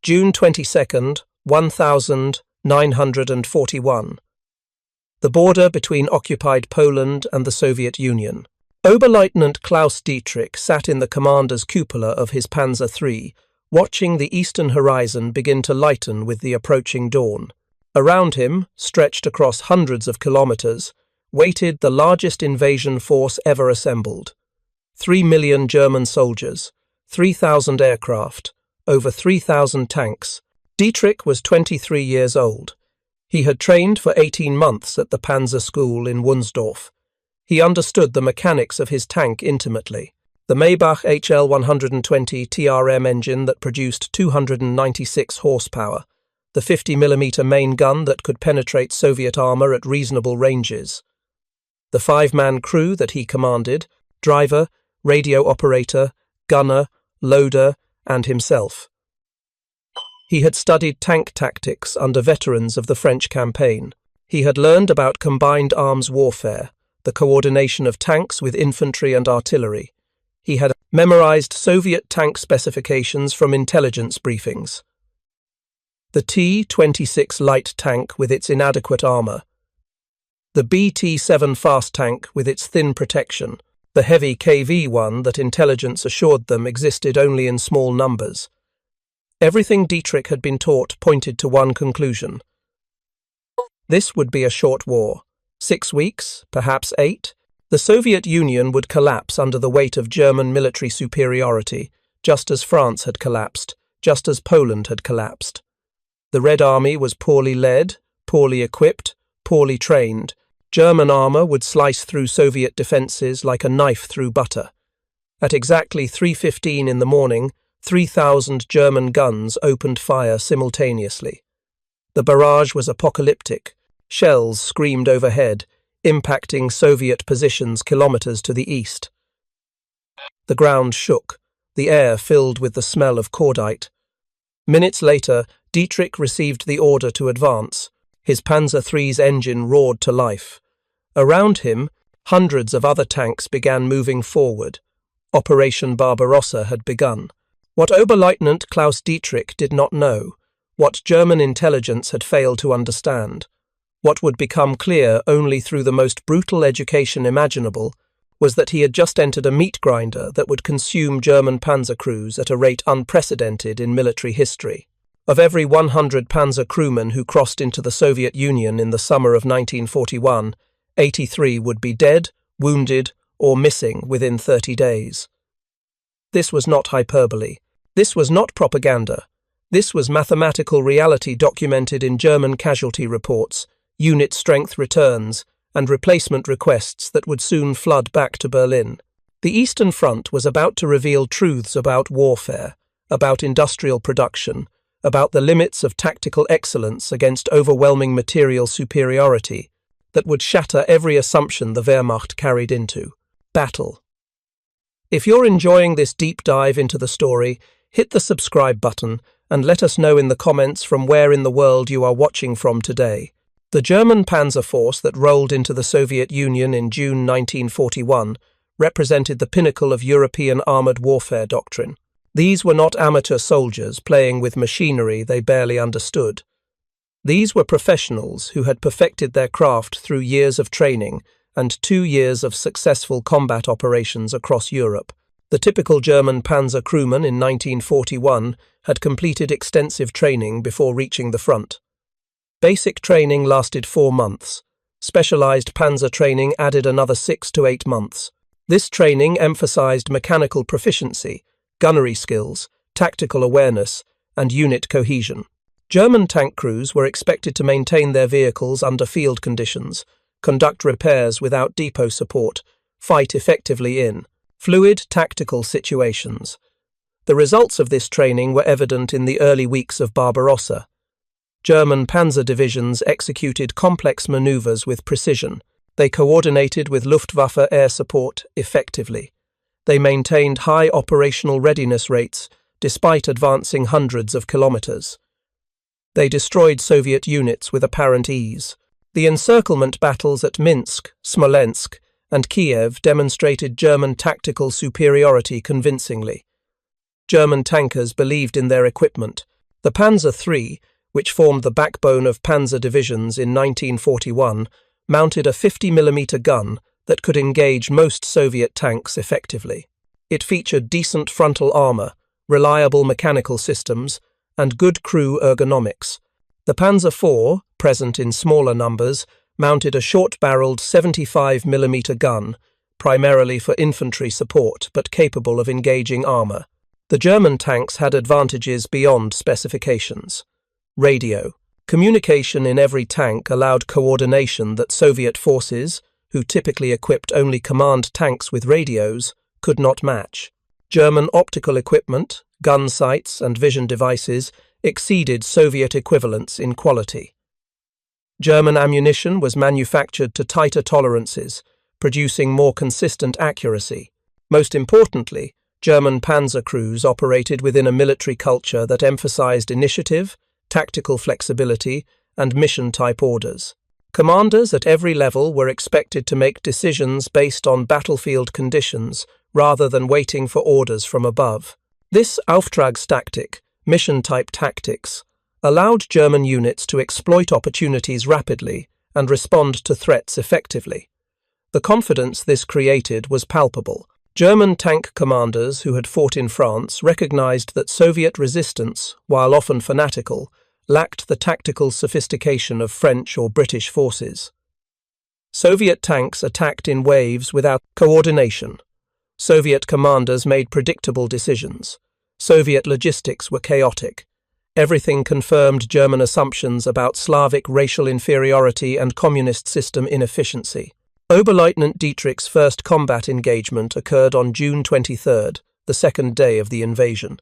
June 22nd, 1941. The border between occupied Poland and the Soviet Union. Oberleutnant Klaus Dietrich sat in the commander's cupola of his Panzer III, watching the eastern horizon begin to lighten with the approaching dawn. Around him, stretched across hundreds of kilometers, waited the largest invasion force ever assembled. 3 million German soldiers, 3,000 aircraft, over 3,000 tanks. Dietrich was 23 years old. He had trained for 18 months at the Panzer School in Wunsdorf. He understood the mechanics of his tank intimately. The Maybach HL 120 TRM engine that produced 296 horsepower, the 50mm main gun that could penetrate Soviet armor at reasonable ranges. The 5-man crew that he commanded, driver, radio operator, gunner, loader, and himself. He had studied tank tactics under veterans of the French campaign. He had learned about combined arms warfare, the coordination of tanks with infantry and artillery. He had memorized Soviet tank specifications from intelligence briefings. The T-26 light tank with its inadequate armor, the BT-7 fast tank with its thin protection, the heavy KV-1 that intelligence assured them existed only in small numbers. Everything Dietrich had been taught pointed to one conclusion. This would be a short war. 6 weeks, perhaps 8. The Soviet Union would collapse under the weight of German military superiority, just as France had collapsed, just as Poland had collapsed. The Red Army was poorly led, poorly equipped, poorly trained. German armor would slice through Soviet defenses like a knife through butter. At exactly 3:15 in the morning, 3,000 German guns opened fire simultaneously. The barrage was apocalyptic. Shells screamed overhead, impacting Soviet positions kilometers to the east. The ground shook, the air filled with the smell of cordite. Minutes later, Dietrich received the order to advance. His Panzer III's engine roared to life. Around him, hundreds of other tanks began moving forward. Operation Barbarossa had begun. What Oberleutnant Klaus Dietrich did not know, what German intelligence had failed to understand, what would become clear only through the most brutal education imaginable, was that he had just entered a meat grinder that would consume German panzer crews at a rate unprecedented in military history. Of every 100 panzer crewmen who crossed into the Soviet Union in the summer of 1941, 83 would be dead, wounded, or missing within 30 days. This was not hyperbole. This was not propaganda. This was mathematical reality documented in German casualty reports, unit strength returns, and replacement requests that would soon flood back to Berlin. The Eastern Front was about to reveal truths about warfare, about industrial production, about the limits of tactical excellence against overwhelming material superiority that would shatter every assumption the Wehrmacht carried into battle. If you're enjoying this deep dive into the story, hit the subscribe button and let us know in the comments from where in the world you are watching from today. The German panzer force that rolled into the Soviet Union in June 1941 represented the pinnacle of European armoured warfare doctrine. These were not amateur soldiers playing with machinery they barely understood. These were professionals who had perfected their craft through years of training and 2 years of successful combat operations across Europe. The typical German panzer crewman in 1941 had completed extensive training before reaching the front. Basic training lasted 4 months. Specialized panzer training added another 6 to 8 months. This training emphasized mechanical proficiency, gunnery skills, tactical awareness, and unit cohesion. German tank crews were expected to maintain their vehicles under field conditions, conduct repairs without depot support, fight effectively in fluid tactical situations. The results of this training were evident in the early weeks of Barbarossa. German panzer divisions executed complex maneuvers with precision. They coordinated with Luftwaffe air support effectively. They maintained high operational readiness rates despite advancing hundreds of kilometers. They destroyed Soviet units with apparent ease. The encirclement battles at Minsk, Smolensk, and Kiev demonstrated German tactical superiority convincingly. German tankers believed in their equipment. The Panzer III, which formed the backbone of panzer divisions in 1941, mounted a 50mm gun that could engage most Soviet tanks effectively. It featured decent frontal armor, reliable mechanical systems, and good crew ergonomics. The Panzer IV, present in smaller numbers, mounted a short-barreled 75mm gun, primarily for infantry support but capable of engaging armor. The German tanks had advantages beyond specifications. Radio. Communication in every tank allowed coordination that Soviet forces, who typically equipped only command tanks with radios, could not match. German optical equipment, gun sights, and vision devices exceeded Soviet equivalents in quality. German ammunition was manufactured to tighter tolerances, producing more consistent accuracy. Most importantly, German panzer crews operated within a military culture that emphasized initiative, tactical flexibility, and mission-type orders. Commanders at every level were expected to make decisions based on battlefield conditions rather than waiting for orders from above. This Auftragstaktik, mission-type tactics, allowed German units to exploit opportunities rapidly and respond to threats effectively. The confidence this created was palpable. German tank commanders who had fought in France recognized that Soviet resistance, while often fanatical, lacked the tactical sophistication of French or British forces. Soviet tanks attacked in waves without coordination. Soviet commanders made predictable decisions. Soviet logistics were chaotic. Everything confirmed German assumptions about Slavic racial inferiority and communist system inefficiency. Oberleutnant Dietrich's first combat engagement occurred on June 23rd, the second day of the invasion.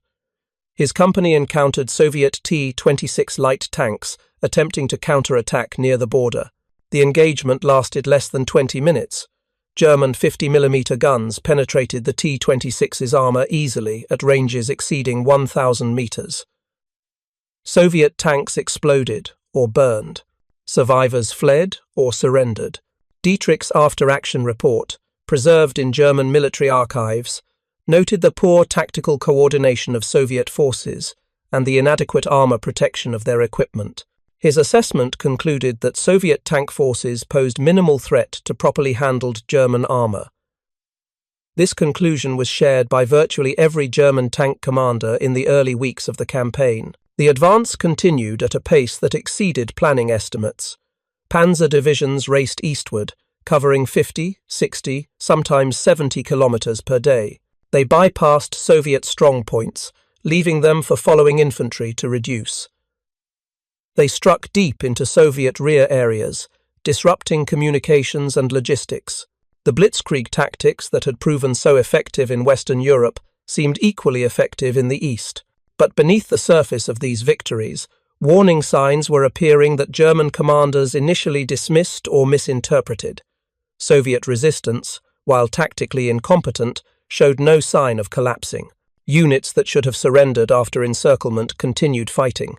His company encountered Soviet T-26 light tanks attempting to counterattack near the border. The engagement lasted less than 20 minutes. German 50mm guns penetrated the T-26's armor easily at ranges exceeding 1,000 meters. Soviet tanks exploded or burned. Survivors fled or surrendered. Dietrich's after-action report, preserved in German military archives, noted the poor tactical coordination of Soviet forces and the inadequate armor protection of their equipment. His assessment concluded that Soviet tank forces posed minimal threat to properly handled German armor. This conclusion was shared by virtually every German tank commander in the early weeks of the campaign. The advance continued at a pace that exceeded planning estimates. Panzer divisions raced eastward, covering 50, 60, sometimes 70 kilometers per day. They bypassed Soviet strongpoints, leaving them for following infantry to reduce. They struck deep into Soviet rear areas, disrupting communications and logistics. The blitzkrieg tactics that had proven so effective in Western Europe seemed equally effective in the East. But beneath the surface of these victories, warning signs were appearing that German commanders initially dismissed or misinterpreted. Soviet resistance, while tactically incompetent, showed no sign of collapsing. Units that should have surrendered after encirclement continued fighting.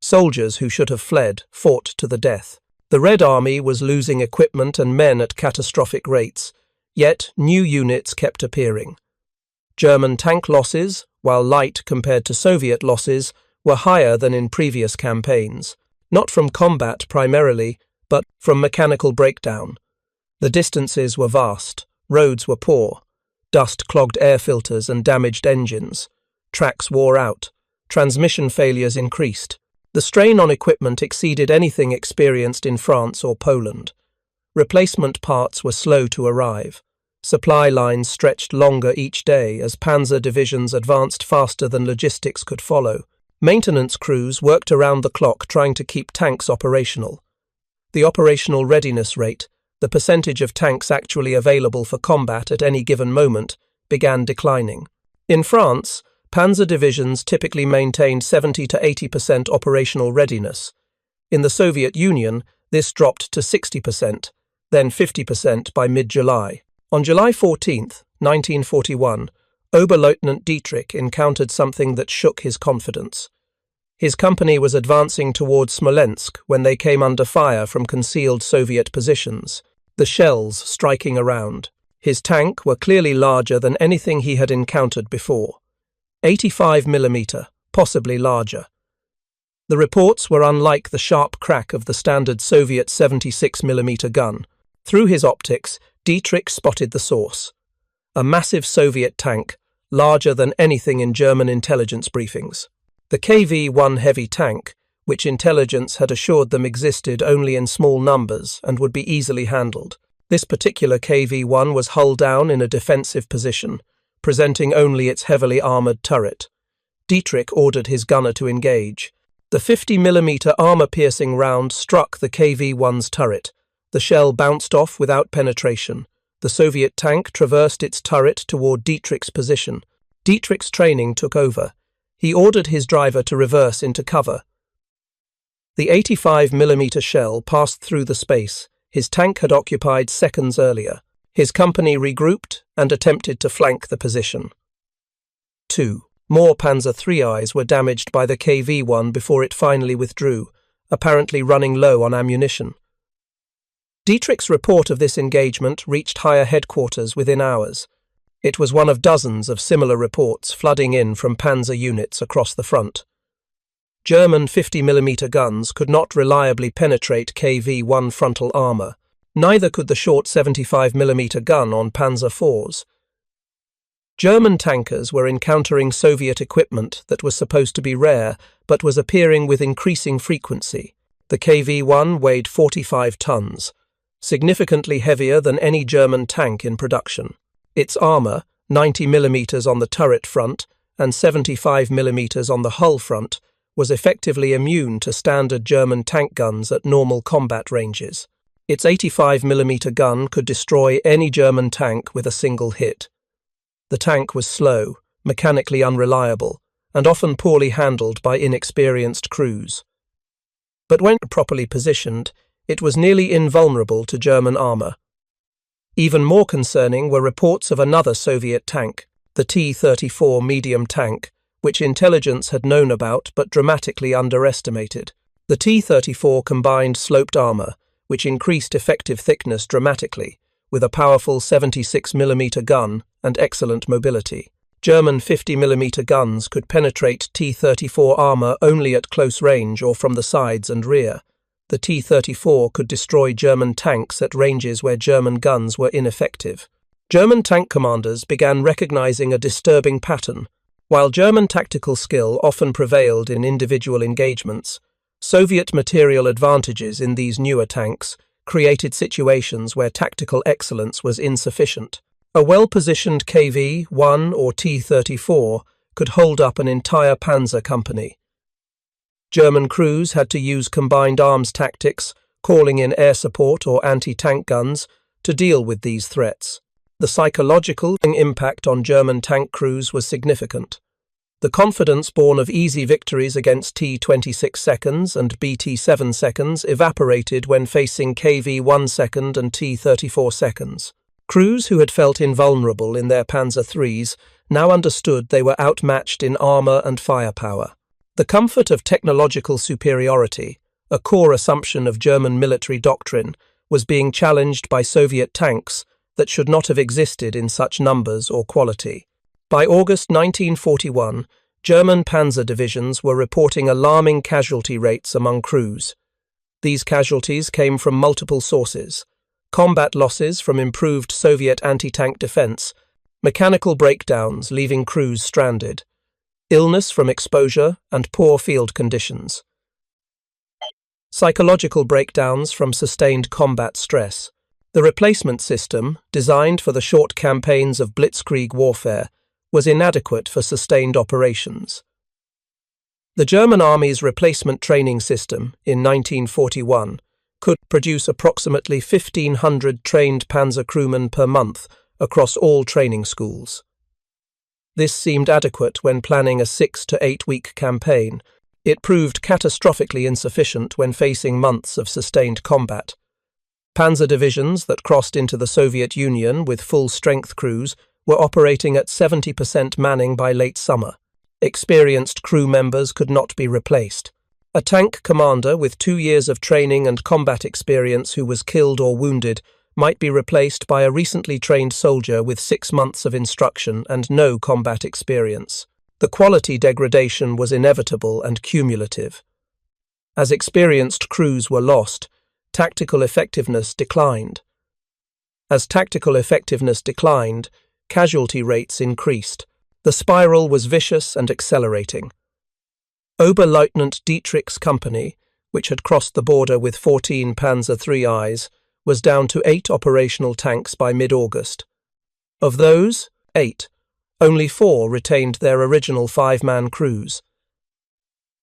Soldiers who should have fled fought to the death. The Red Army was losing equipment and men at catastrophic rates, yet new units kept appearing. German tank losses, while light compared to Soviet losses, were higher than in previous campaigns, not from combat primarily, but from mechanical breakdown. The distances were vast, roads were poor, dust clogged air filters and damaged engines, tracks wore out, transmission failures increased. The strain on equipment exceeded anything experienced in France or Poland. Replacement parts were slow to arrive. Supply lines stretched longer each day as panzer divisions advanced faster than logistics could follow. Maintenance crews worked around the clock trying to keep tanks operational. The operational readiness rate, the percentage of tanks actually available for combat at any given moment, began declining. In France, panzer divisions typically maintained 70 to 80% operational readiness. In the Soviet Union, this dropped to 60%, then 50% by mid-July. On July 14, 1941, Oberleutnant Dietrich encountered something that shook his confidence. His company was advancing towards Smolensk when they came under fire from concealed Soviet positions, the shells striking around. His tank were clearly larger than anything he had encountered before. 85mm, possibly larger. The reports were unlike the sharp crack of the standard Soviet 76mm gun. Through his optics, Dietrich spotted the source. A massive Soviet tank, larger than anything in German intelligence briefings. The KV-1 heavy tank, which intelligence had assured them existed only in small numbers and would be easily handled. This particular KV-1 was hull down in a defensive position, presenting only its heavily armoured turret. Dietrich ordered his gunner to engage. The 50mm armour-piercing round struck the KV-1's turret. The shell bounced off without penetration. The Soviet tank traversed its turret toward Dietrich's position. Dietrich's training took over. He ordered his driver to reverse into cover. The 85mm shell passed through the space his tank had occupied seconds earlier. His company regrouped and attempted to flank the position. 2. More Panzer IIIs were damaged by the KV-1 before it finally withdrew, apparently running low on ammunition. Dietrich's report of this engagement reached higher headquarters within hours. It was one of dozens of similar reports flooding in from panzer units across the front. German 50mm guns could not reliably penetrate KV-1 frontal armour. Neither could the short 75mm gun on Panzer IVs. German tankers were encountering Soviet equipment that was supposed to be rare, but was appearing with increasing frequency. The KV-1 weighed 45 tons, significantly heavier than any German tank in production. Its armour, 90mm on the turret front and 75mm on the hull front, was effectively immune to standard German tank guns at normal combat ranges. Its 85mm gun could destroy any German tank with a single hit. The tank was slow, mechanically unreliable, and often poorly handled by inexperienced crews. But when properly positioned, it was nearly invulnerable to German armour. Even more concerning were reports of another Soviet tank, the T-34 medium tank, which intelligence had known about but dramatically underestimated. The T-34 combined sloped armour, which increased effective thickness dramatically, with a powerful 76mm gun and excellent mobility. German 50mm guns could penetrate T-34 armour only at close range or from the sides and rear. The T-34 could destroy German tanks at ranges where German guns were ineffective. German tank commanders began recognizing a disturbing pattern. While German tactical skill often prevailed in individual engagements, Soviet material advantages in these newer tanks created situations where tactical excellence was insufficient. A well-positioned KV-1 or T-34 could hold up an entire panzer company. German crews had to use combined arms tactics, calling in air support or anti-tank guns, to deal with these threats. The psychological impact on German tank crews was significant. The confidence born of easy victories against T-26 seconds and BT-7 seconds evaporated when facing KV-1 second and T-34 seconds. Crews who had felt invulnerable in their Panzer IIIs now understood they were outmatched in armour and firepower. The comfort of technological superiority, a core assumption of German military doctrine, was being challenged by Soviet tanks that should not have existed in such numbers or quality. By August 1941, German panzer divisions were reporting alarming casualty rates among crews. These casualties came from multiple sources: combat losses from improved Soviet anti-tank defense, mechanical breakdowns leaving crews stranded, illness from exposure and poor field conditions, psychological breakdowns from sustained combat stress. The replacement system, designed for the short campaigns of blitzkrieg warfare, was inadequate for sustained operations. The German Army's replacement training system, in 1941, could produce approximately 1,500 trained panzer crewmen per month across all training schools. This seemed adequate when planning a 6 to 8 week campaign. It proved catastrophically insufficient when facing months of sustained combat. Panzer divisions that crossed into the Soviet Union with full-strength crews were operating at 70% manning by late summer. Experienced crew members could not be replaced. A tank commander with 2 years of training and combat experience who was killed or wounded might be replaced by a recently trained soldier with 6 months of instruction and no combat experience. The quality degradation was inevitable and cumulative. As experienced crews were lost, tactical effectiveness declined. As tactical effectiveness declined, casualty rates increased. The spiral was vicious and accelerating. Oberleutnant Dietrich's company, which had crossed the border with 14 Panzer IIIs, was down to 8 operational tanks by mid-August. Of those, 8, only 4 retained their original 5-man crews.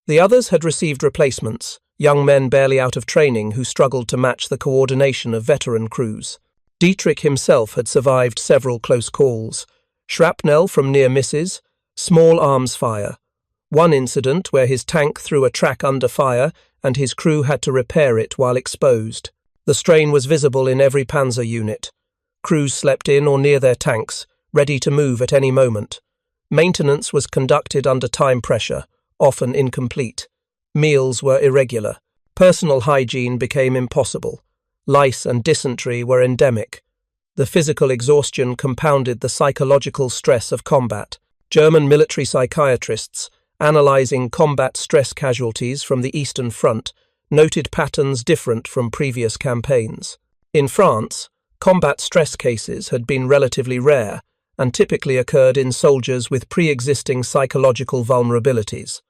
The others had received replacements, young men barely out of training who struggled to match the coordination of veteran crews. Dietrich himself had survived several close calls, shrapnel from near misses, small arms fire, one incident where his tank threw a track under fire and his crew had to repair it while exposed. The strain was visible in every panzer unit. Crews slept in or near their tanks, ready to move at any moment. Maintenance was conducted under time pressure, often incomplete. Meals were irregular. Personal hygiene became impossible. Lice and dysentery were endemic. The physical exhaustion compounded the psychological stress of combat. German military psychiatrists, analyzing combat stress casualties from the Eastern Front, noted patterns different from previous campaigns. In France, combat stress cases had been relatively rare and typically occurred in soldiers with pre-existing psychological vulnerabilities.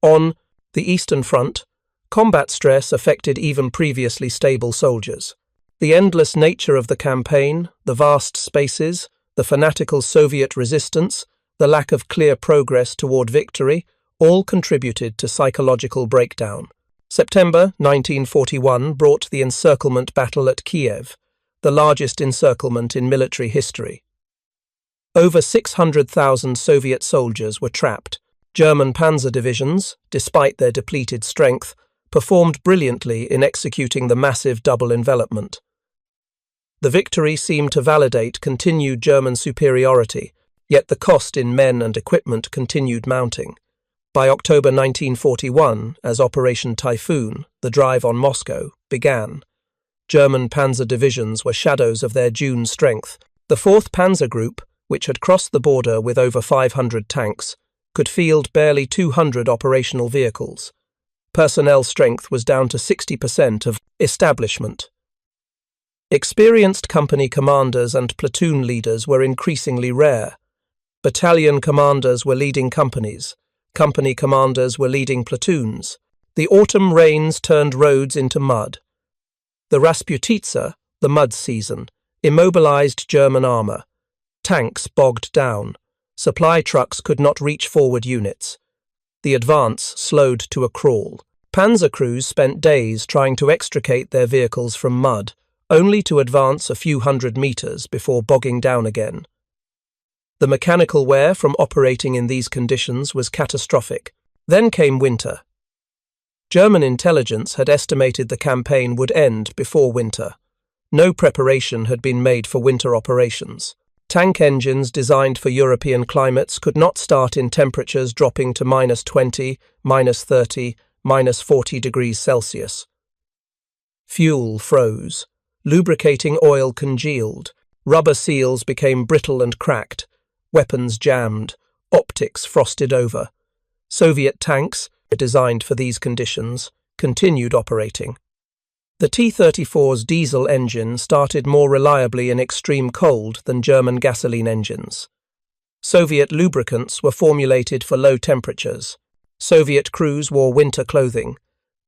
On the Eastern Front, combat stress affected even previously stable soldiers. The endless nature of the campaign, the vast spaces, the fanatical Soviet resistance, the lack of clear progress toward victory, all contributed to psychological breakdown. September 1941 brought the encirclement battle at Kiev, the largest encirclement in military history. Over 600,000 Soviet soldiers were trapped. German panzer divisions, despite their depleted strength, performed brilliantly in executing the massive double envelopment. The victory seemed to validate continued German superiority, yet the cost in men and equipment continued mounting. By October 1941, as Operation Typhoon, the drive on Moscow, began, German panzer divisions were shadows of their June strength. The 4th Panzer Group, which had crossed the border with over 500 tanks, could field barely 200 operational vehicles. Personnel strength was down to 60% of establishment. Experienced company commanders and platoon leaders were increasingly rare. Battalion commanders were leading companies. Company commanders were leading platoons. The autumn rains turned roads into mud. The Rasputitsa, the mud season, immobilized German armor. Tanks bogged down. Supply trucks could not reach forward units. The advance slowed to a crawl. Panzer crews spent days trying to extricate their vehicles from mud, only to advance a few hundred meters before bogging down again. The mechanical wear from operating in these conditions was catastrophic. Then came winter. German intelligence had estimated the campaign would end before winter. No preparation had been made for winter operations. Tank engines designed for European climates could not start in temperatures dropping to -20, -30, -40 degrees Celsius. Fuel froze. Lubricating oil congealed. Rubber seals became brittle and cracked. Weapons jammed. Optics frosted over. Soviet tanks, designed for these conditions, continued operating. The T-34's diesel engine started more reliably in extreme cold than German gasoline engines. Soviet lubricants were formulated for low temperatures. Soviet crews wore winter clothing.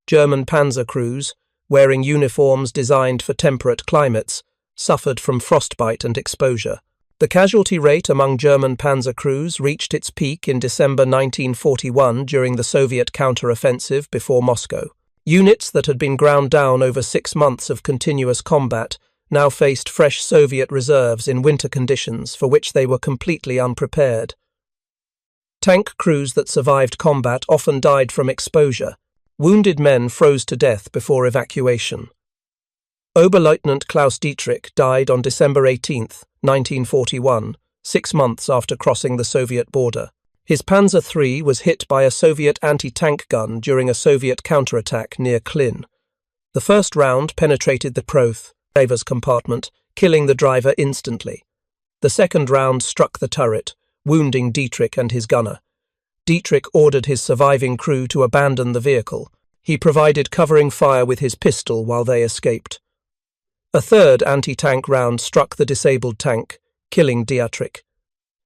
German panzer crews, wearing uniforms designed for temperate climates, suffered from frostbite and exposure. The casualty rate among German panzer crews reached its peak in December 1941 during the Soviet counter-offensive before Moscow. Units that had been ground down over 6 months of continuous combat now faced fresh Soviet reserves in winter conditions for which they were completely unprepared. Tank crews that survived combat often died from exposure. Wounded men froze to death before evacuation. Oberleutnant Klaus Dietrich died on December 18, 1941, 6 months after crossing the Soviet border. His Panzer III was hit by a Soviet anti-tank gun during a Soviet counterattack near Klin. The first round penetrated the driver's compartment, killing the driver instantly. The second round struck the turret, wounding Dietrich and his gunner. Dietrich ordered his surviving crew to abandon the vehicle. He provided covering fire with his pistol while they escaped. A third anti-tank round struck the disabled tank, killing Dietrich.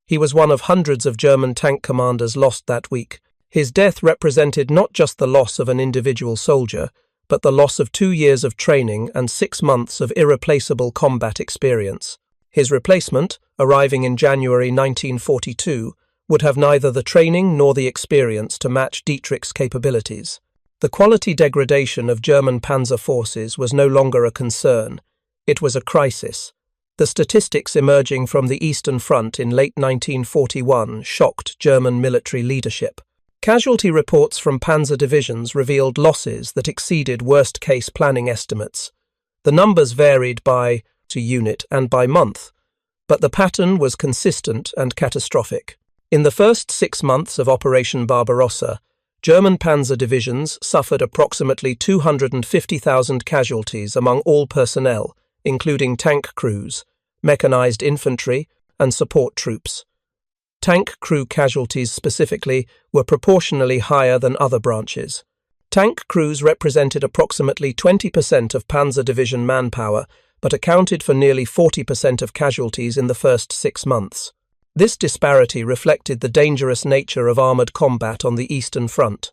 He was one of hundreds of German tank commanders lost that week. His death represented not just the loss of an individual soldier, but the loss of 2 years of training and 6 months of irreplaceable combat experience. His replacement, arriving in January 1942, would have neither the training nor the experience to match Dietrich's capabilities. The quality degradation of German panzer forces was no longer a concern. It was a crisis. The statistics emerging from the Eastern Front in late 1941 shocked German military leadership. Casualty reports from panzer divisions revealed losses that exceeded worst-case planning estimates. The numbers varied by unit and by month, but the pattern was consistent and catastrophic. In the first 6 months of Operation Barbarossa, German panzer divisions suffered approximately 250,000 casualties among all personnel, including tank crews, mechanized infantry, and support troops. Tank crew casualties specifically were proportionally higher than other branches. Tank crews represented approximately 20% of Panzer Division manpower, but accounted for nearly 40% of casualties in the first 6 months. This disparity reflected the dangerous nature of armoured combat on the Eastern Front.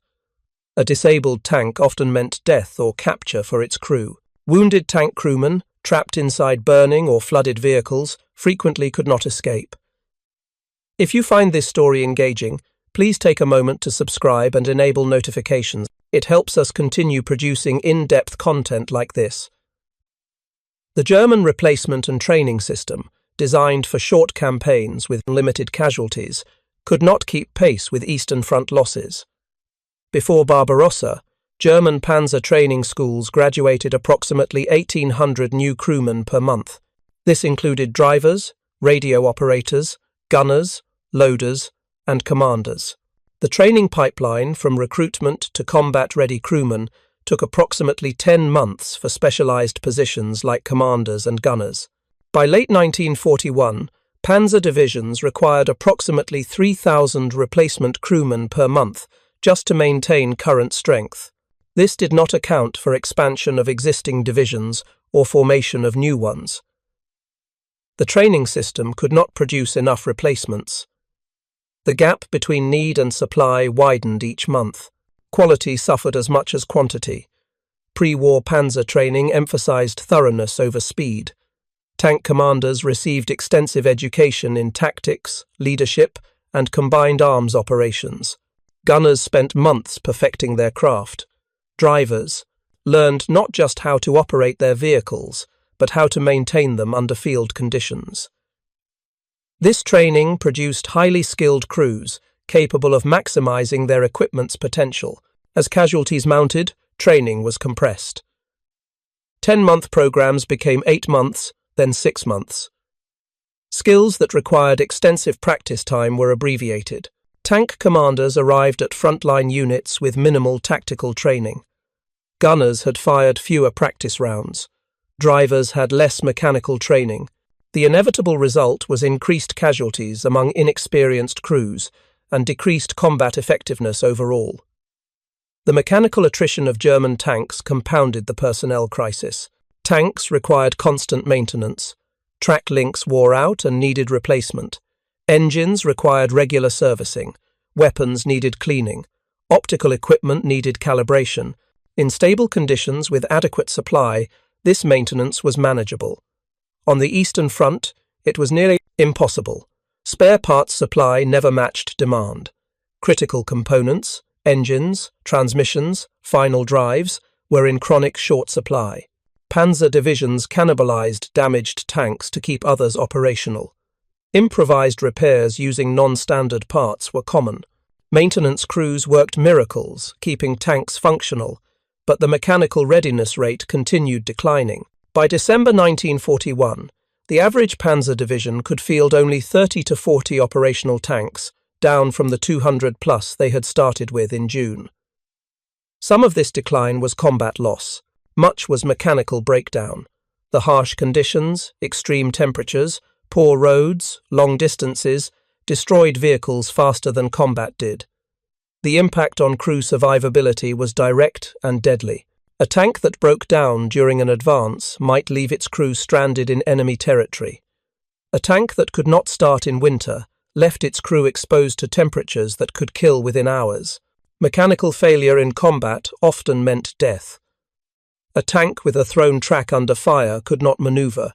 A disabled tank often meant death or capture for its crew. Wounded tank crewmen, trapped inside burning or flooded vehicles, frequently could not escape. If you find this story engaging, please take a moment to subscribe and enable notifications. It helps us continue producing in-depth content like this. The German replacement and training system, designed for short campaigns with limited casualties, could not keep pace with Eastern Front losses. Before Barbarossa, German panzer training schools graduated approximately 1,800 new crewmen per month. This included drivers, radio operators, gunners, loaders, and commanders. The training pipeline from recruitment to combat-ready crewmen took approximately 10 months for specialized positions like commanders and gunners. By late 1941, panzer divisions required approximately 3,000 replacement crewmen per month just to maintain current strength. This did not account for expansion of existing divisions or formation of new ones. The training system could not produce enough replacements. The gap between need and supply widened each month. Quality suffered as much as quantity. Pre-war panzer training emphasized thoroughness over speed. Tank commanders received extensive education in tactics, leadership, and combined arms operations. Gunners spent months perfecting their craft. Drivers learned not just how to operate their vehicles, but how to maintain them under field conditions. This training produced highly skilled crews, capable of maximizing their equipment's potential. As casualties mounted, training was compressed. 10-month programs became 8 months, then 6 months. Skills that required extensive practice time were abbreviated. Tank commanders arrived at frontline units with minimal tactical training. Gunners had fired fewer practice rounds. Drivers had less mechanical training. The inevitable result was increased casualties among inexperienced crews and decreased combat effectiveness overall. The mechanical attrition of German tanks compounded the personnel crisis. Tanks required constant maintenance. Track links wore out and needed replacement. Engines required regular servicing. Weapons needed cleaning. Optical equipment needed calibration. In stable conditions with adequate supply, this maintenance was manageable. On the Eastern Front, it was nearly impossible. Spare parts supply never matched demand. Critical components, engines, transmissions, final drives, were in chronic short supply. Panzer divisions cannibalized damaged tanks to keep others operational. Improvised repairs using non-standard parts were common. Maintenance crews worked miracles, keeping tanks functional, but the mechanical readiness rate continued declining. By December 1941, the average panzer division could field only 30 to 40 operational tanks, down from the 200+ they had started with in June. Some of this decline was combat loss. Much was mechanical breakdown. The harsh conditions, extreme temperatures, poor roads, long distances, destroyed vehicles faster than combat did. The impact on crew survivability was direct and deadly. A tank that broke down during an advance might leave its crew stranded in enemy territory. A tank that could not start in winter left its crew exposed to temperatures that could kill within hours. Mechanical failure in combat often meant death. A tank with a thrown track under fire could not maneuver.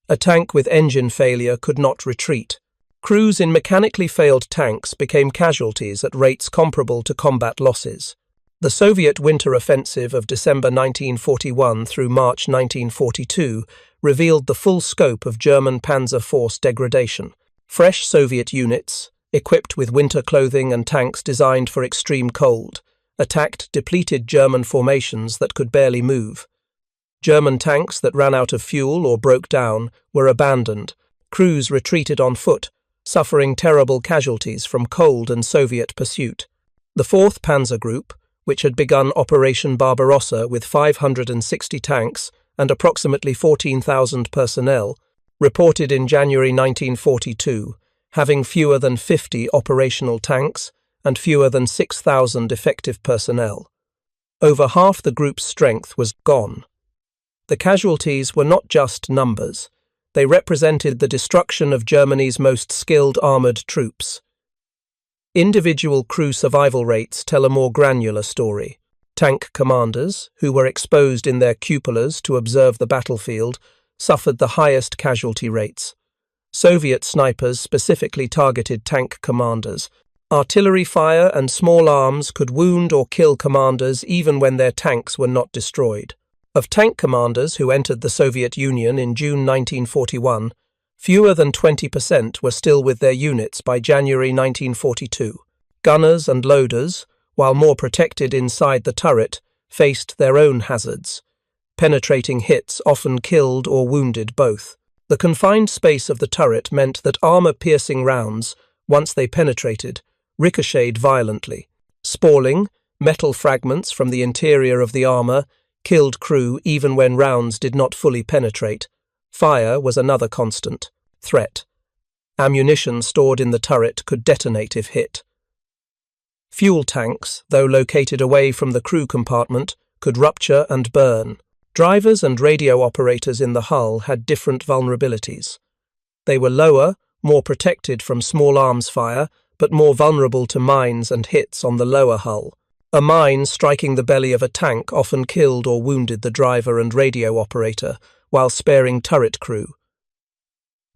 A tank with engine failure could not retreat. Crews in mechanically failed tanks became casualties at rates comparable to combat losses. The Soviet winter offensive of December 1941 through March 1942 revealed the full scope of German panzer force degradation. Fresh Soviet units, equipped with winter clothing and tanks designed for extreme cold, attacked depleted German formations that could barely move. German tanks that ran out of fuel or broke down were abandoned. Crews retreated on foot, suffering terrible casualties from cold and Soviet pursuit. The 4th Panzer Group, which had begun Operation Barbarossa with 560 tanks and approximately 14,000 personnel, reported in January 1942, having fewer than 50 operational tanks and fewer than 6,000 effective personnel. Over half the group's strength was gone. The casualties were not just numbers. They represented the destruction of Germany's most skilled armoured troops. Individual crew survival rates tell a more granular story. Tank commanders, who were exposed in their cupolas to observe the battlefield, suffered the highest casualty rates. Soviet snipers specifically targeted tank commanders. Artillery fire and small arms could wound or kill commanders even when their tanks were not destroyed. Of tank commanders who entered the Soviet Union in June 1941, fewer than 20% were still with their units by January 1942. Gunners and loaders, while more protected inside the turret, faced their own hazards. Penetrating hits often killed or wounded both. The confined space of the turret meant that armor-piercing rounds, once they penetrated, ricocheted violently. Spalling, metal fragments from the interior of the armor, killed crew even when rounds did not fully penetrate. Fire was another constant threat. Ammunition stored in the turret could detonate if hit. Fuel tanks, though located away from the crew compartment, could rupture and burn. Drivers and radio operators in the hull had different vulnerabilities. They were lower, more protected from small arms fire, but more vulnerable to mines and hits on the lower hull. A mine striking the belly of a tank often killed or wounded the driver and radio operator, while sparing turret crew.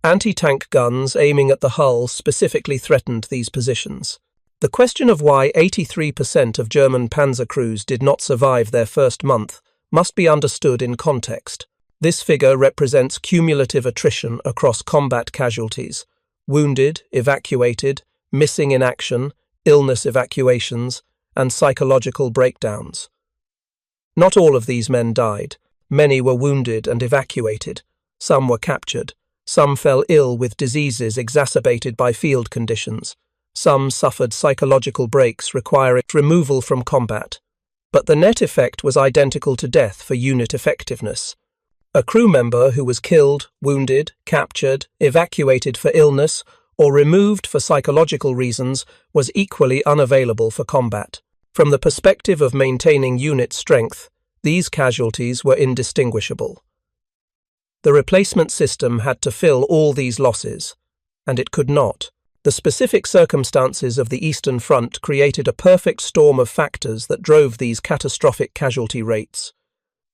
Anti-tank guns aiming at the hull specifically threatened these positions. The question of why 83% of German panzer crews did not survive their first month must be understood in context. This figure represents cumulative attrition across combat casualties: wounded, evacuated, missing in action, illness evacuations, and psychological breakdowns. Not all of these men died. Many were wounded and evacuated. Some were captured. Some fell ill with diseases exacerbated by field conditions. Some suffered psychological breaks requiring removal from combat. But the net effect was identical to death for unit effectiveness. A crew member who was killed, wounded, captured, evacuated for illness, or removed for psychological reasons was equally unavailable for combat. From the perspective of maintaining unit strength, these casualties were indistinguishable. The replacement system had to fill all these losses, and it could not. The specific circumstances of the Eastern Front created a perfect storm of factors that drove these catastrophic casualty rates.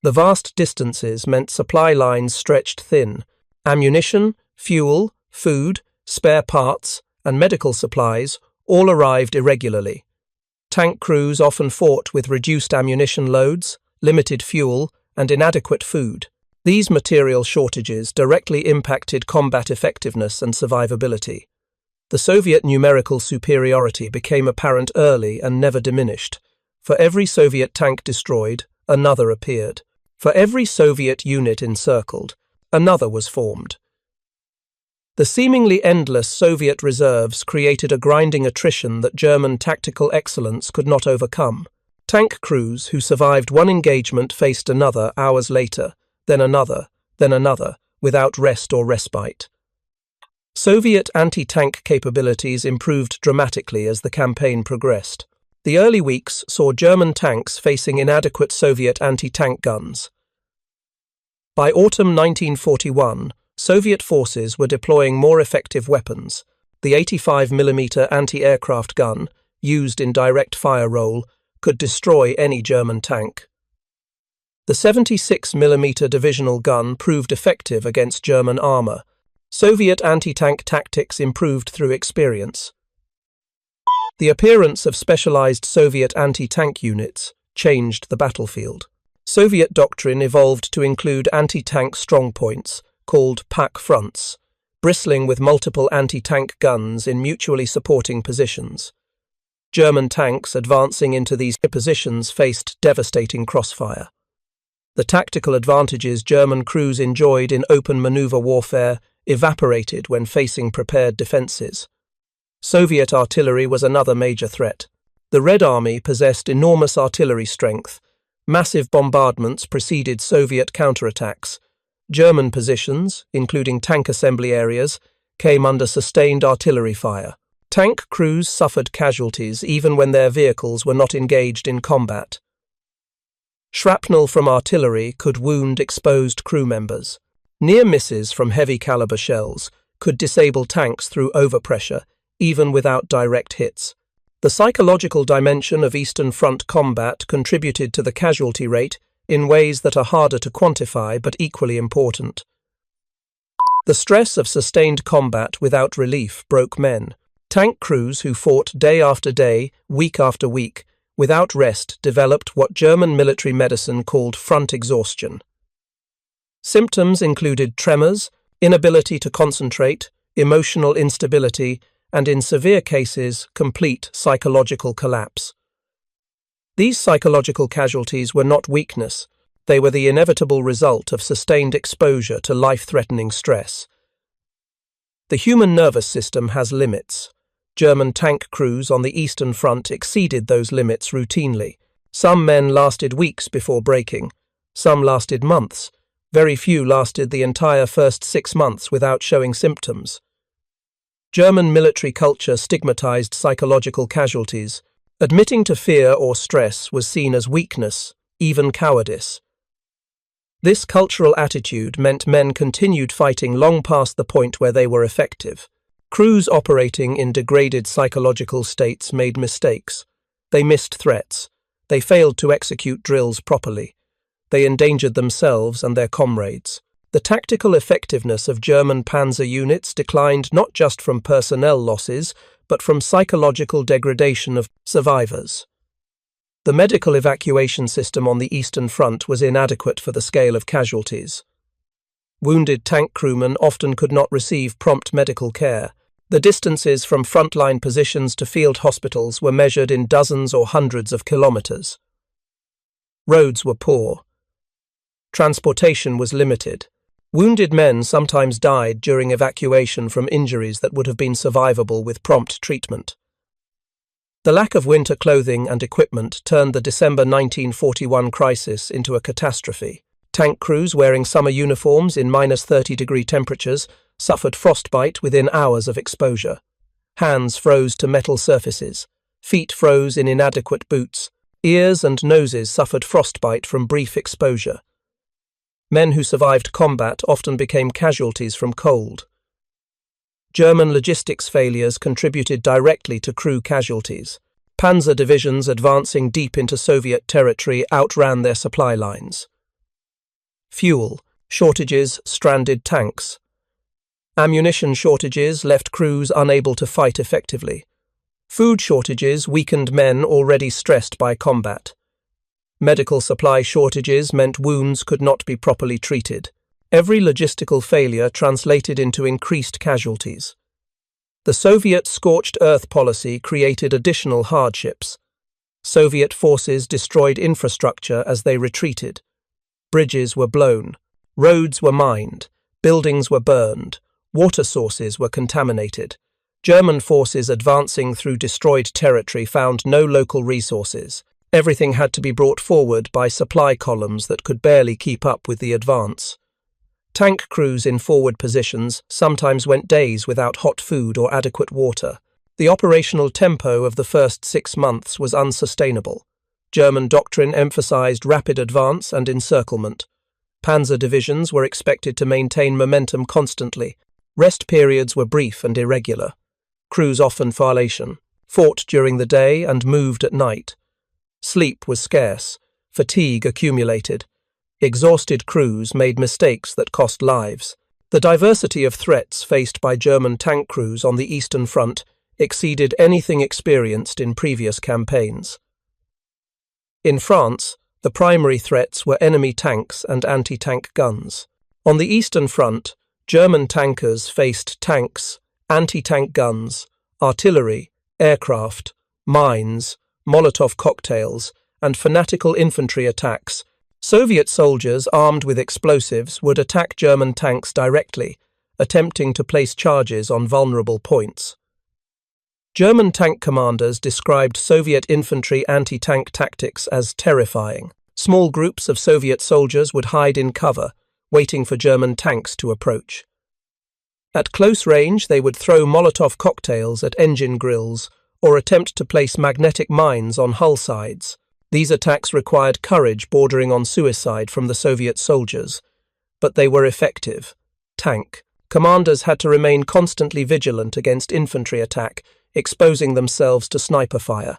The vast distances meant supply lines stretched thin. Ammunition, fuel, food, spare parts, and medical supplies all arrived irregularly. Tank crews often fought with reduced ammunition loads, limited fuel, and inadequate food. These material shortages directly impacted combat effectiveness and survivability. The Soviet numerical superiority became apparent early and never diminished. For every Soviet tank destroyed, another appeared. For every Soviet unit encircled, another was formed. The seemingly endless Soviet reserves created a grinding attrition that German tactical excellence could not overcome. Tank crews who survived one engagement faced another hours later, then another, without rest or respite. Soviet anti-tank capabilities improved dramatically as the campaign progressed. The early weeks saw German tanks facing inadequate Soviet anti-tank guns. By autumn 1941, Soviet forces were deploying more effective weapons. The 85mm anti-aircraft gun, used in direct fire role, could destroy any German tank. The 76mm divisional gun proved effective against German armor. Soviet anti-tank tactics improved through experience. The appearance of specialized Soviet anti-tank units changed the battlefield. Soviet doctrine evolved to include anti-tank strongpoints, called pack fronts, bristling with multiple anti-tank guns in mutually supporting positions. German tanks advancing into these positions faced devastating crossfire. The tactical advantages German crews enjoyed in open maneuver warfare evaporated when facing prepared defenses. Soviet artillery was another major threat. The Red Army possessed enormous artillery strength. Massive bombardments preceded Soviet counterattacks. German positions, including tank assembly areas, came under sustained artillery fire. Tank crews suffered casualties even when their vehicles were not engaged in combat. Shrapnel from artillery could wound exposed crew members. Near misses from heavy-caliber shells could disable tanks through overpressure, even without direct hits. The psychological dimension of Eastern Front combat contributed to the casualty rate in ways that are harder to quantify but equally important. The stress of sustained combat without relief broke men. Tank crews who fought day after day, week after week, without rest developed what German military medicine called front exhaustion. Symptoms included tremors, inability to concentrate, emotional instability, and in severe cases, complete psychological collapse. These psychological casualties were not weakness, they were the inevitable result of sustained exposure to life-threatening stress. The human nervous system has limits. German tank crews on the Eastern Front exceeded those limits routinely. Some men lasted weeks before breaking. Some lasted months. Very few lasted the entire first 6 months without showing symptoms. German military culture stigmatized psychological casualties. Admitting to fear or stress was seen as weakness, even cowardice. This cultural attitude meant men continued fighting long past the point where they were effective. Crews operating in degraded psychological states made mistakes. They missed threats. They failed to execute drills properly. They endangered themselves and their comrades. The tactical effectiveness of German panzer units declined not just from personnel losses, but from psychological degradation of survivors. The medical evacuation system on the Eastern Front was inadequate for the scale of casualties. Wounded tank crewmen often could not receive prompt medical care. The distances from frontline positions to field hospitals were measured in dozens or hundreds of kilometers. Roads were poor. Transportation was limited. Wounded men sometimes died during evacuation from injuries that would have been survivable with prompt treatment. The lack of winter clothing and equipment turned the December 1941 crisis into a catastrophe. Tank crews wearing summer uniforms in -30-degree temperatures suffered frostbite within hours of exposure. Hands froze to metal surfaces. Feet froze in inadequate boots. Ears and noses suffered frostbite from brief exposure. Men who survived combat often became casualties from cold. German logistics failures contributed directly to crew casualties. Panzer divisions advancing deep into Soviet territory outran their supply lines. Fuel shortages stranded tanks. Ammunition shortages left crews unable to fight effectively. Food shortages weakened men already stressed by combat. Medical supply shortages meant wounds could not be properly treated. Every logistical failure translated into increased casualties. The Soviet scorched earth policy created additional hardships. Soviet forces destroyed infrastructure as they retreated. Bridges were blown. Roads were mined. Buildings were burned. Water sources were contaminated. German forces advancing through destroyed territory found no local resources. Everything had to be brought forward by supply columns that could barely keep up with the advance. Tank crews in forward positions sometimes went days without hot food or adequate water. The operational tempo of the first 6 months was unsustainable. German doctrine emphasized rapid advance and encirclement. Panzer divisions were expected to maintain momentum constantly. Rest periods were brief and irregular. Crews often fought during the day and moved at night. Sleep was scarce. Fatigue accumulated. Exhausted crews made mistakes that cost lives. The diversity of threats faced by German tank crews on the Eastern Front exceeded anything experienced in previous campaigns. In France, the primary threats were enemy tanks and anti-tank guns. On the Eastern Front, German tankers faced tanks, anti-tank guns, artillery, aircraft, mines, Molotov cocktails, and fanatical infantry attacks. Soviet soldiers armed with explosives would attack German tanks directly, attempting to place charges on vulnerable points. German tank commanders described Soviet infantry anti-tank tactics as terrifying. Small groups of Soviet soldiers would hide in cover, waiting for German tanks to approach. At close range, they would throw Molotov cocktails at engine grills or attempt to place magnetic mines on hull sides. These attacks required courage bordering on suicide from the Soviet soldiers, but they were effective. Tank commanders had to remain constantly vigilant against infantry attack, exposing themselves to sniper fire.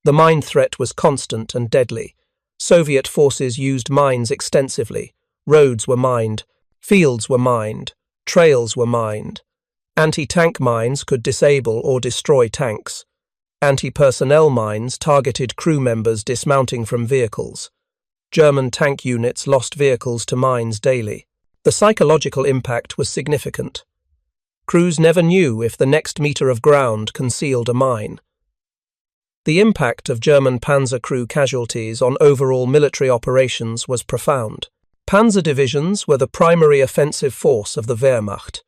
The mine threat was constant and deadly. Soviet forces used mines extensively. Roads were mined, fields were mined, trails were mined. Anti-tank mines could disable or destroy tanks. Anti-personnel mines targeted crew members dismounting from vehicles. German tank units lost vehicles to mines daily. The psychological impact was significant. Crews never knew if the next meter of ground concealed a mine. The impact of German panzer crew casualties on overall military operations was profound. Panzer divisions were the primary offensive force of the Wehrmacht.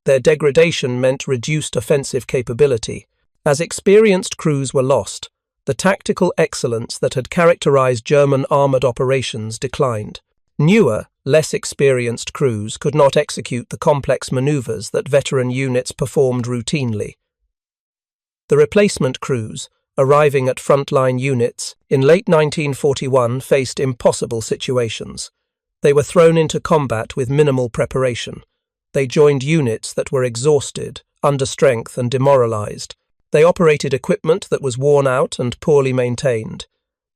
Their degradation meant reduced offensive capability. As experienced crews were lost, the tactical excellence that had characterized German armored operations declined. Newer, less experienced crews could not execute the complex maneuvers that veteran units performed routinely. The replacement crews, arriving at frontline units in late 1941, faced impossible situations. They were thrown into combat with minimal preparation. They joined units that were exhausted, under strength, and demoralized. They operated equipment that was worn out and poorly maintained.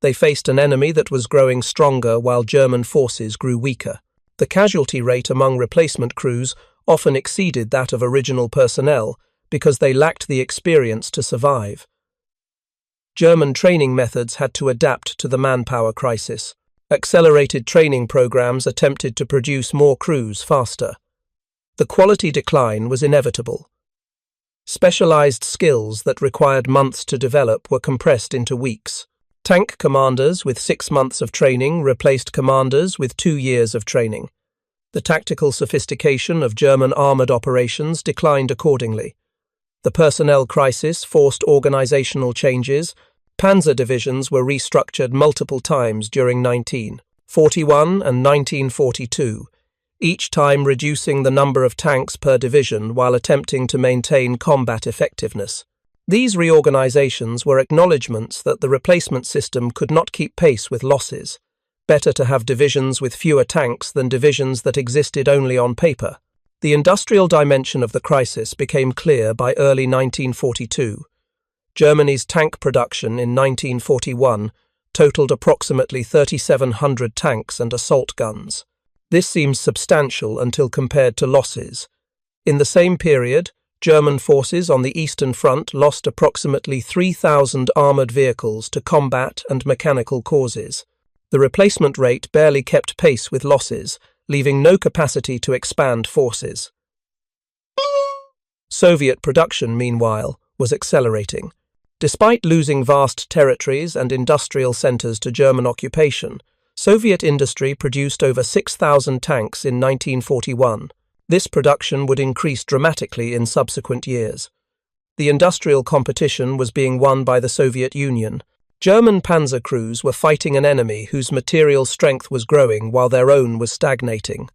They faced an enemy that was growing stronger while German forces grew weaker. The casualty rate among replacement crews often exceeded that of original personnel because they lacked the experience to survive. German training methods had to adapt to the manpower crisis. Accelerated training programs attempted to produce more crews faster. The quality decline was inevitable. Specialized skills that required months to develop were compressed into weeks. Tank commanders with 6 months of training replaced commanders with 2 years of training. The tactical sophistication of German armored operations declined accordingly. The personnel crisis forced organizational changes. Panzer divisions were restructured multiple times during 1941 and 1942, each time reducing the number of tanks per division while attempting to maintain combat effectiveness. These reorganizations were acknowledgements that the replacement system could not keep pace with losses. Better to have divisions with fewer tanks than divisions that existed only on paper. The industrial dimension of the crisis became clear by early 1942. Germany's tank production in 1941 totaled approximately 3,700 tanks and assault guns. This seems substantial until compared to losses. In the same period, German forces on the Eastern Front lost approximately 3,000 armoured vehicles to combat and mechanical causes. The replacement rate barely kept pace with losses, leaving no capacity to expand forces. Soviet production, meanwhile, was accelerating. Despite losing vast territories and industrial centres to German occupation, Soviet industry produced over 6,000 tanks in 1941. This production would increase dramatically in subsequent years. The industrial competition was being won by the Soviet Union. German panzer crews were fighting an enemy whose material strength was growing while their own was stagnating.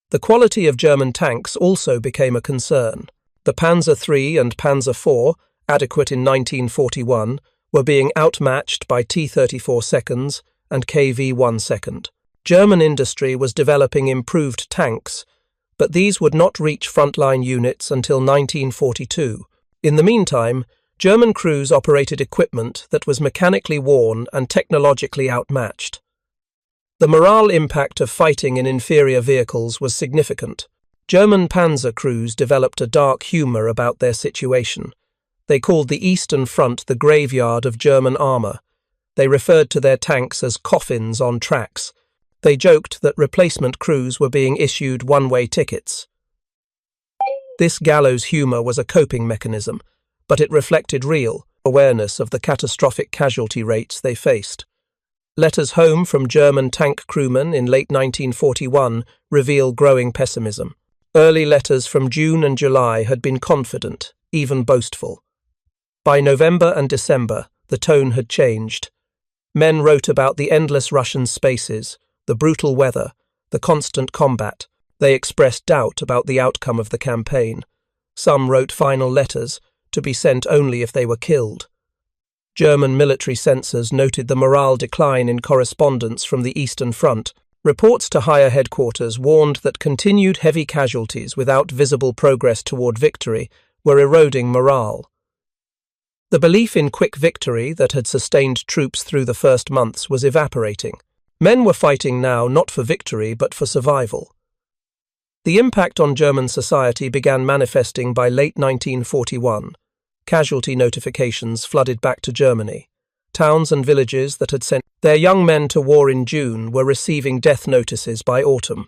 The quality of German tanks also became a concern. The Panzer III and Panzer IV, adequate in 1941, were being outmatched by T-34 seconds and KV-1 second. German industry was developing improved tanks, but these would not reach frontline units until 1942. In the meantime, German crews operated equipment that was mechanically worn and technologically outmatched. The morale impact of fighting in inferior vehicles was significant. German panzer crews developed a dark humour about their situation. They called the Eastern Front the graveyard of German armour. They referred to their tanks as coffins on tracks. They joked that replacement crews were being issued one-way tickets. This gallows humour was a coping mechanism, but it reflected real awareness of the catastrophic casualty rates they faced. Letters home from German tank crewmen in late 1941 reveal growing pessimism. Early letters from June and July had been confident, even boastful. By November and December, the tone had changed. Men wrote about the endless Russian spaces, the brutal weather, the constant combat. They expressed doubt about the outcome of the campaign. Some wrote final letters, to be sent only if they were killed. German military censors noted the morale decline in correspondence from the Eastern Front. Reports to higher headquarters warned that continued heavy casualties without visible progress toward victory were eroding morale. The belief in quick victory that had sustained troops through the first months was evaporating. Men were fighting now not for victory but for survival. The impact on German society began manifesting by late 1941. Casualty notifications flooded back to Germany. Towns and villages that had sent their young men to war in June were receiving death notices by autumn.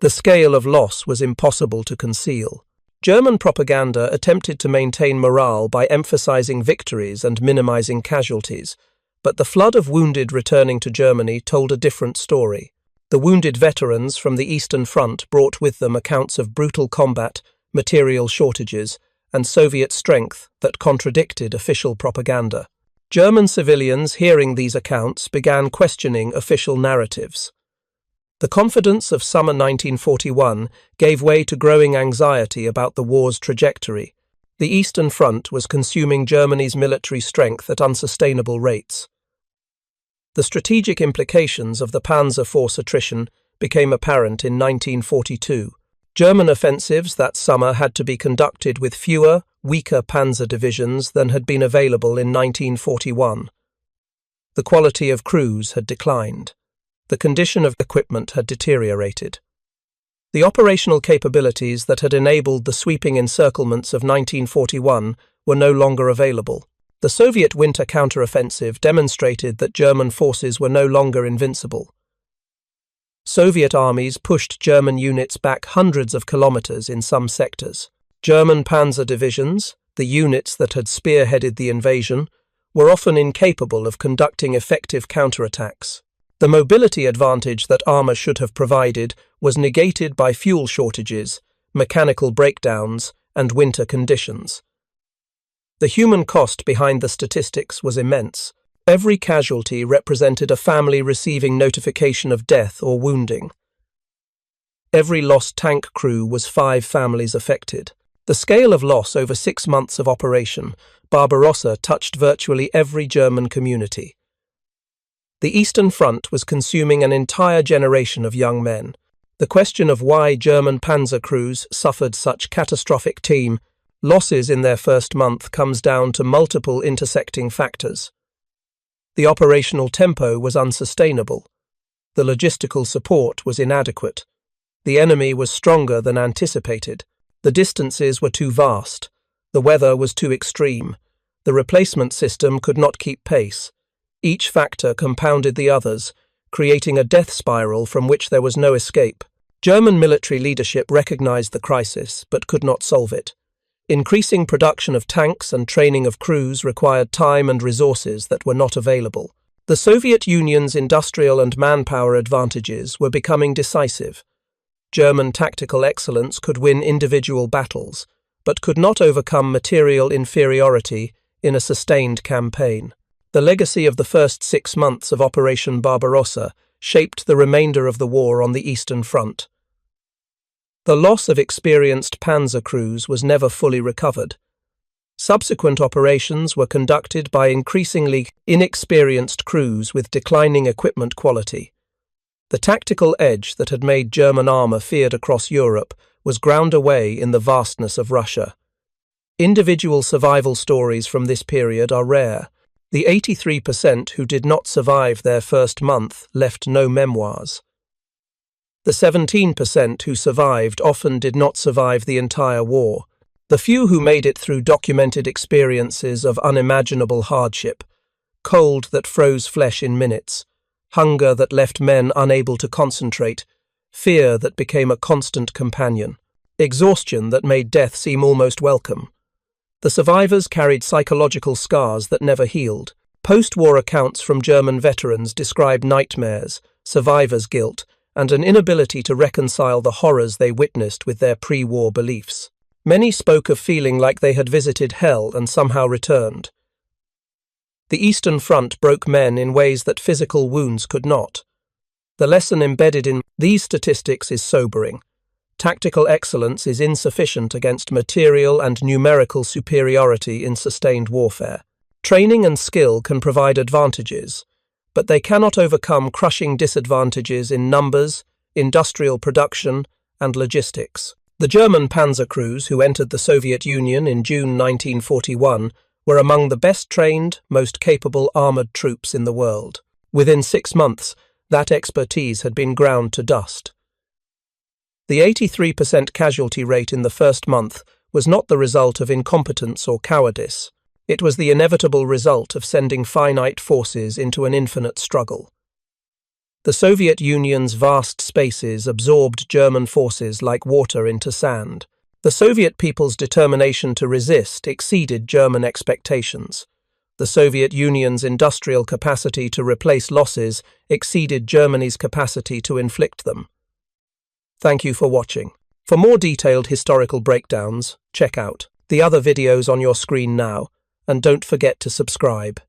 The scale of loss was impossible to conceal. German propaganda attempted to maintain morale by emphasizing victories and minimizing casualties, but the flood of wounded returning to Germany told a different story. The wounded veterans from the Eastern Front brought with them accounts of brutal combat, material shortages, and Soviet strength that contradicted official propaganda. German civilians hearing these accounts began questioning official narratives. The confidence of summer 1941 gave way to growing anxiety about the war's trajectory. The Eastern Front was consuming Germany's military strength at unsustainable rates. The strategic implications of the Panzer Force attrition became apparent in 1942. German offensives that summer had to be conducted with fewer, weaker panzer divisions than had been available in 1941. The quality of crews had declined. The condition of equipment had deteriorated. The operational capabilities that had enabled the sweeping encirclements of 1941 were no longer available. The Soviet winter counteroffensive demonstrated that German forces were no longer invincible. Soviet armies pushed German units back hundreds of kilometers in some sectors. German panzer divisions, the units that had spearheaded the invasion, were often incapable of conducting effective counterattacks. The mobility advantage that armor should have provided was negated by fuel shortages, mechanical breakdowns, and winter conditions. The human cost behind the statistics was immense. Every casualty represented a family receiving notification of death or wounding. Every lost tank crew was 5 families affected. The scale of loss over 6 months of operation, Barbarossa, touched virtually every German community. The Eastern Front was consuming an entire generation of young men. The question of why German panzer crews suffered such catastrophic team losses in their first month comes down to multiple intersecting factors. The operational tempo was unsustainable. The logistical support was inadequate. The enemy was stronger than anticipated. The distances were too vast. The weather was too extreme. The replacement system could not keep pace. Each factor compounded the others, creating a death spiral from which there was no escape. German military leadership recognized the crisis, but could not solve it. Increasing production of tanks and training of crews required time and resources that were not available. The Soviet Union's industrial and manpower advantages were becoming decisive. German tactical excellence could win individual battles, but could not overcome material inferiority in a sustained campaign. The legacy of the first 6 months of Operation Barbarossa shaped the remainder of the war on the Eastern Front. The loss of experienced panzer crews was never fully recovered. Subsequent operations were conducted by increasingly inexperienced crews with declining equipment quality. The tactical edge that had made German armour feared across Europe was ground away in the vastness of Russia. Individual survival stories from this period are rare. The 83% who did not survive their first month left no memoirs. The 17% who survived often did not survive the entire war. The few who made it through documented experiences of unimaginable hardship, cold that froze flesh in minutes, hunger that left men unable to concentrate, fear that became a constant companion, exhaustion that made death seem almost welcome. The survivors carried psychological scars that never healed. Post-war accounts from German veterans describe nightmares, survivor's guilt, and an inability to reconcile the horrors they witnessed with their pre-war beliefs. Many spoke of feeling like they had visited hell and somehow returned. The Eastern Front broke men in ways that physical wounds could not. The lesson embedded in these statistics is sobering. Tactical excellence is insufficient against material and numerical superiority in sustained warfare. Training and skill can provide advantages, but they cannot overcome crushing disadvantages in numbers, industrial production, and logistics. The German panzer crews who entered the Soviet Union in June 1941 were among the best-trained, most capable armoured troops in the world. Within 6 months, that expertise had been ground to dust. The 83% casualty rate in the first month was not the result of incompetence or cowardice. It was the inevitable result of sending finite forces into an infinite struggle. The Soviet Union's vast spaces absorbed German forces like water into sand. The Soviet people's determination to resist exceeded German expectations. The Soviet Union's industrial capacity to replace losses exceeded Germany's capacity to inflict them. Thank you for watching. For more detailed historical breakdowns, check out the other videos on your screen now, and don't forget to subscribe.